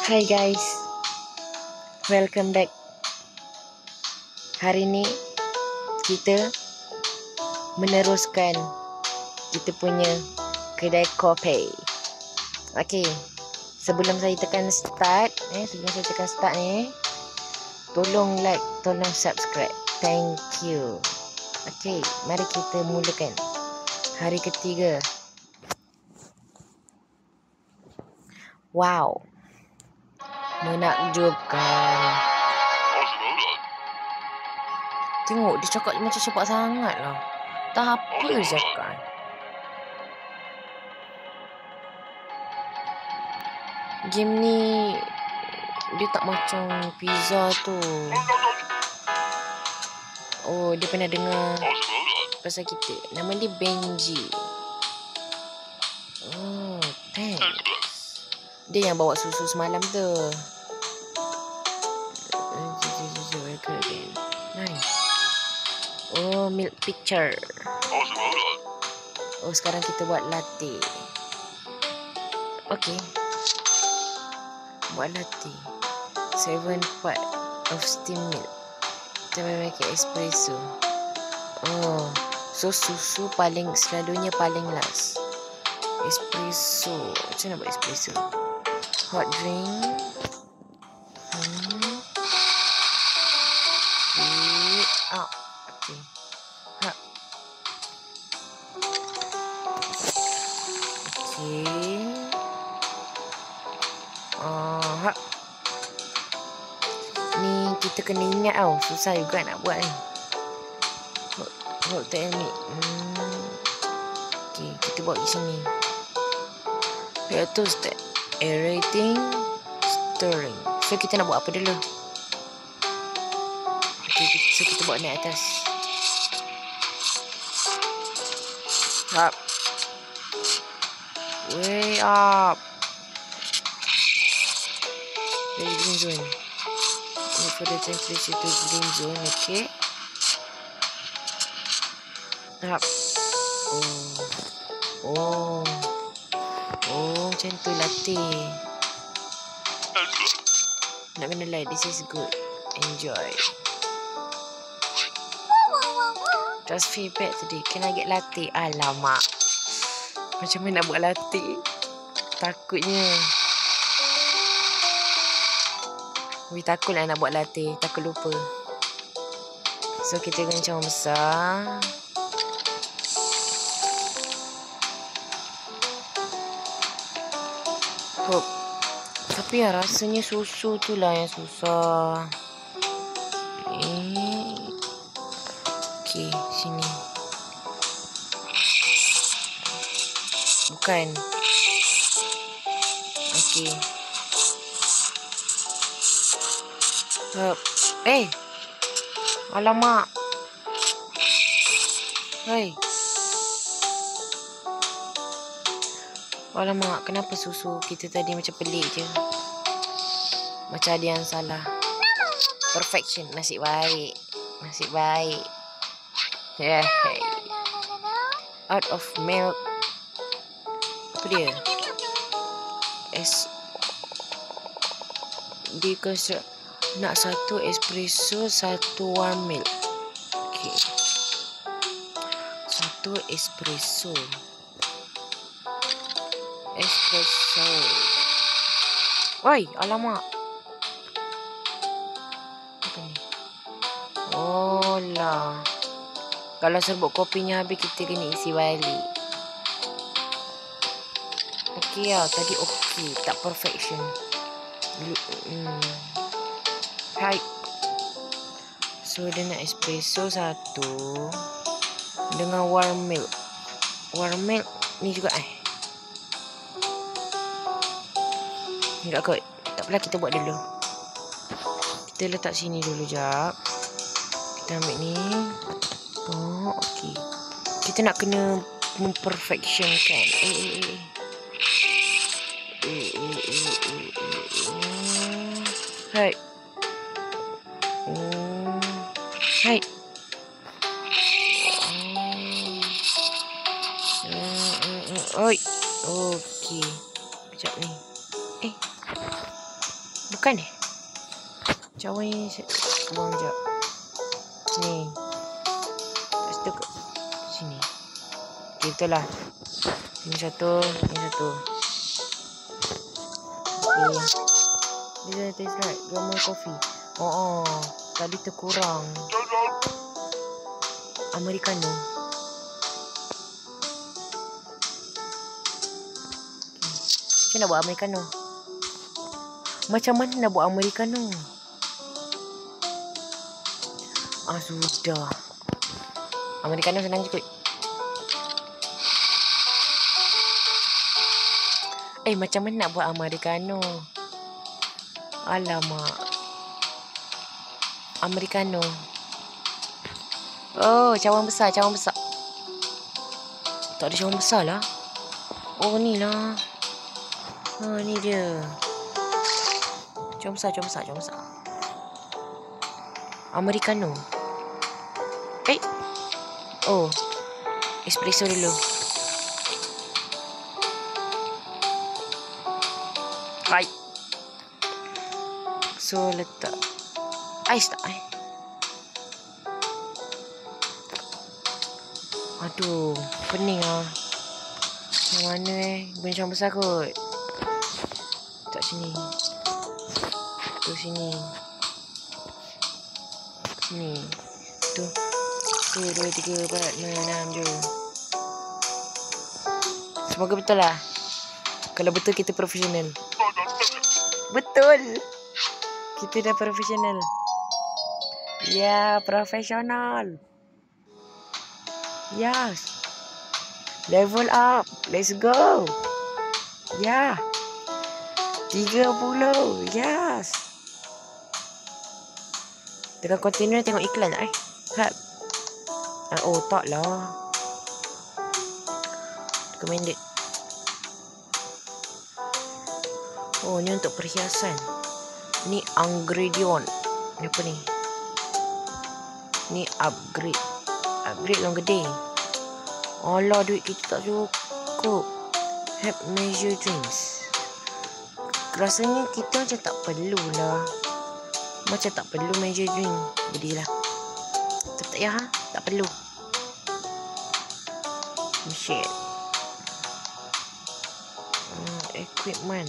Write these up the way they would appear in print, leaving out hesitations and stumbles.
Hai guys, welcome back. Hari ni kita meneruskan kita punya kedai kopi. Okey, sebelum saya tekan start ni, tolong like, tolong subscribe. Thank you. Okey, mari kita mulakan hari ketiga. Wow, menakjubkan. Tengok dia cakap macam cepat sangat lah. Tak apa dia cakap. Game ni dia tak macam pizza tu. Oh, dia pernah dengar pasal kita. Nama dia Benji. Oh, thanks. Dia yang bawa susu semalam tu. Nice. Oh, milk pitcher. Oh, sekarang kita buat latte. Okay. Buat latte. 7 part of steam milk. Kita make espresso. Oh, so susu selalunya paling last. Espresso. Macam mana buat espresso? Hot drink. Okay. Okay. Ni kita kena ingat tau. Susah juga nak buat ni. Hold technique. Okay, kita buat di sini. Iaitu step aerating, stirring. So kita nak buat apa dulu? Okay, so kita buat naik atas. Up. Way up. Very green zone. Wait for the temperature to green zone. Okay. Up. Oh, macam tu latte. Nak kena like, this is good. Enjoy. Just feedback today. Can I get latte? Alamak. Macam mana nak buat latte? Takutnya. Takutlah nak buat latte. Takut lupa. So, kita kencang besar. Hop. Tapi rasanya susu tu lah yang susah. Okay, sini. Bukan. Okay. Hop. Alamak. Hei. Alamak, kenapa susu kita tadi macam pelik je? Macam ada yang salah. Perfection. Nasib baik. Yeah. Out of milk. Apa dia? Dia nak 1 espresso, 1 warm milk. Okay. 1 espresso. Oi, alamak. Apa ni? Oh lah. Kalau serbuk kopinya habis, kita kena isi balik. Okey lah. Tadi okey. Tak perfection. Right. So, dia nak espresso 1 dengan warm milk. Warm milk ni juga Enggak kot. Tak apalah, kita buat dulu. Kita letak sini dulu jap. Kita ambil ni. Oh, okey. Kita nak kena memperfectionkan. Hai. Hai. Oi. Okey. Sekejap ni. Bukan cawan yang buang jap. Ni. Kat situ ke? Sini. Okay, betul lah. Ini satu. Okay. Dia taste right. Normal coffee. Tadi terkurang. Americano. Okay. Macam nak buat Americano? Macam mana nak buat Americano? Sudah. Americano senang je kot. Macam mana nak buat Americano? Alamak. Americano. Oh, cawan besar. Tak ada cawan besar lah. Oh, ni lah. Ni dia. Cawan besar. Americano. Oh, espresso dulu. Hai. So, letak ais tak? Aduh, pening lah. Macam mana Bukan cawan besar kot. Tak sini. Tu sini. Sini. Tu. 1, 2, 3, 4, 5, 6, 7. Semoga betul lah. Kalau betul kita profesional. Betul. Kita dah profesional. Ya, profesional. Yes. Level up. Let's go. Ya. 30. Yes. Tekan continue tengok iklan tak Hap. Tak lah. Recommended. Ni untuk perhiasan. Ni ingredient. Ni apa ni? Ni upgrade. Upgrade long gede. Alah, duit kita tak cukup. Help measure drinks. Rasanya kita macam tak perlu lah. Macam tak perlu measure drink. Jadilah. Tak ya, tak perlu. Shit. Equipment.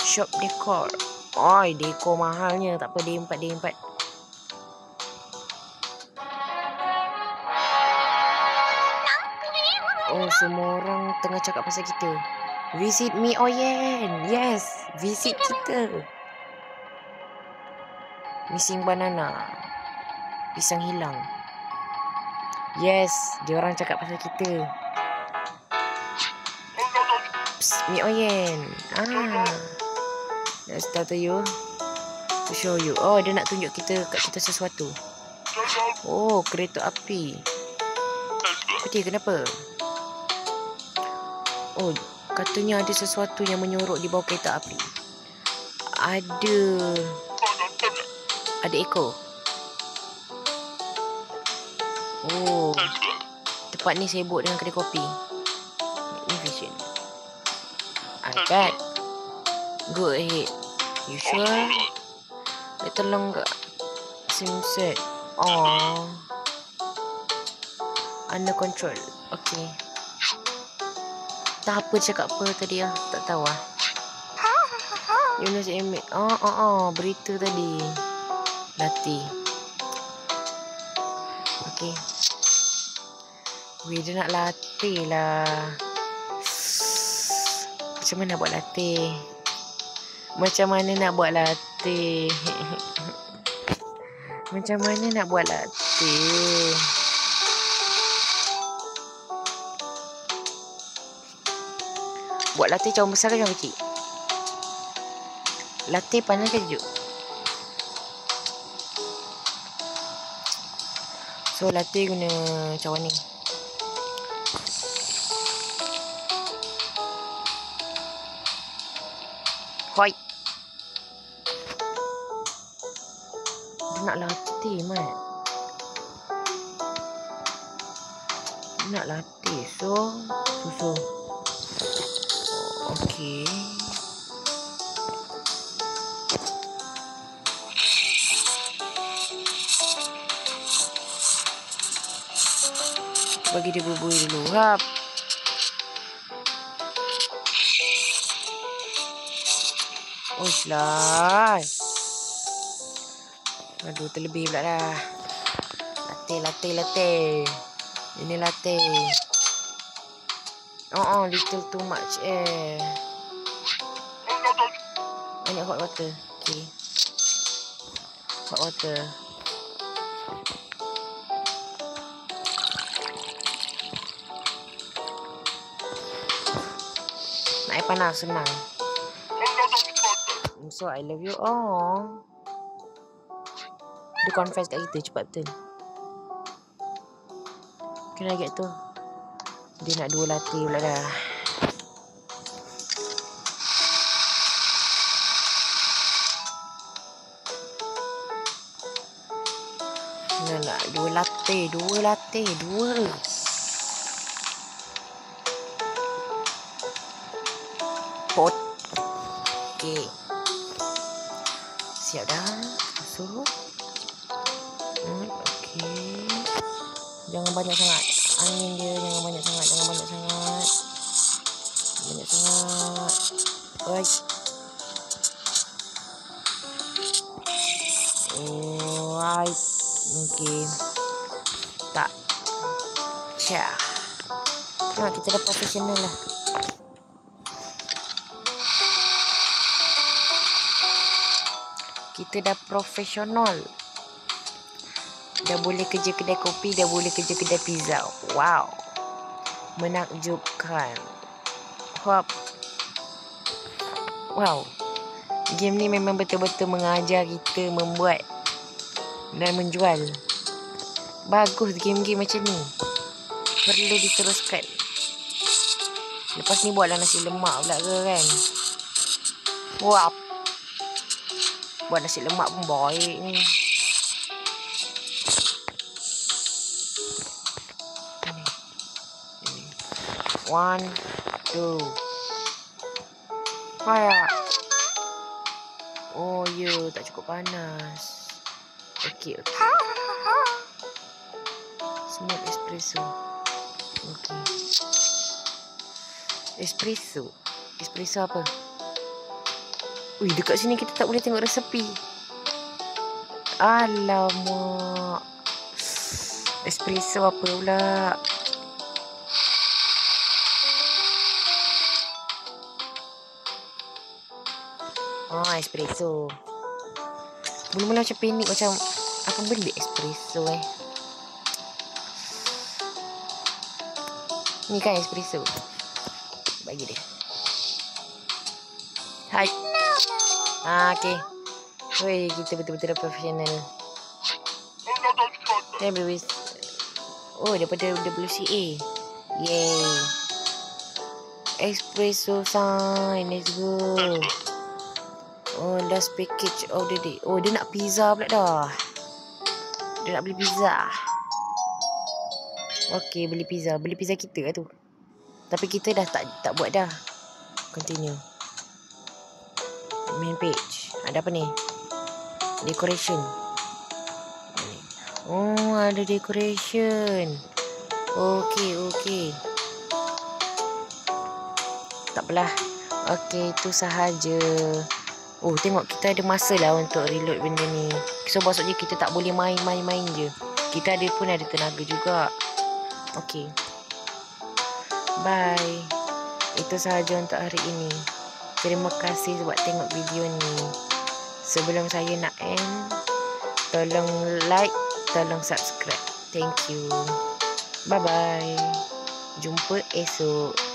Shop decor. Dekor mahalnya. Tak apa, D4. Semua orang tengah cakap pasal kita. Visit Mi Oyen. Yes, visit kita. Missing banana. Pisang hilang. Yes, dia orang cakap pasal kita. Mi Oyen. Let's start to you. To show you. Dia nak tunjuk kat kita sesuatu. Kereta api. Putih, kenapa? Katanya ada sesuatu yang menyorok di bawah kereta api. Ada ekor. Tempat ni sibuk dengan kedai kopi. Magnificent. iPad. Go ahead. You sure? Dia tolong ke? SIM set. Under control. Okay. Tak apa cakap apa tadi lah. Tak tahu lah. Yunus Emir. Berita tadi. Latte. Okay. Dia nak latte lah. Macam mana nak buat latte? Macam mana nak buat latte? Buat latte cawan besar ke cawan kecil? Latte panas ke sejuk? So latte guna cawan ni. Hoi. Dia nak latte, Mat. Dia nak latte. So susu. Okay. Bagi dia bubuh dulu. Hap. Uish lah. Aduh, terlebih pula dah. Latte. Ini latte. Little too much air. Banyak hot water. Okay. Hot water. Nak air panas senang. So I love you all. Dia confess kat kita cepat betul. Kena get tu. Dia nak 2 latte pula dah. Nak 2 latte. Pot. Okay. Siap dah. Masuk. Okay. Jangan banyak sangat. Angin dia jangan banyak sangat. Right. Alright. Okay. Tak. Cah. Nah, kita dah profesional lah. Dah boleh kerja kedai kopi, dah boleh kerja kedai pizza. Wow. Menakjubkan. Wow. Game ni memang betul-betul mengajar kita membuat dan menjual. Bagus game-game macam ni. Perlu diteruskan. Lepas ni buatlah nasi lemak pula ke kan. Wow. Buat nasi lemak pun baik ni. One, two. Fire. Oh ya, tak cukup panas. Okay. Smooth espresso. Okay. Espresso apa? Ui, dekat sini kita tak boleh tengok resepi. Alamak. Espresso apa pula? Espresso. Mula-mula macam panik, macam apa benda espresso Ni kan espresso. Bagi dia. Hai. Okay. Weh, kita betul-betul dah profesional. Daripada WCA. Yay. Espresso sign. Let's go. Last package of the day. Dia nak pizza pula dah. Dia nak beli pizza. Okay, beli pizza. Beli pizza kita lah tu. Tapi kita dah tak buat dah. Continue. Main page. Ada apa ni? Decoration. Ada decoration. Okay. Tak apalah. Okay, itu sahaja. Tengok kita ada masa lah untuk reload benda ni. So maksudnya kita tak boleh main je. Kita pun ada tenaga juga. Okay. Bye. Itu sahaja untuk hari ini. Terima kasih sebab tengok video ni. Sebelum saya nak end, tolong like, tolong subscribe. Thank you. Bye bye. Jumpa esok.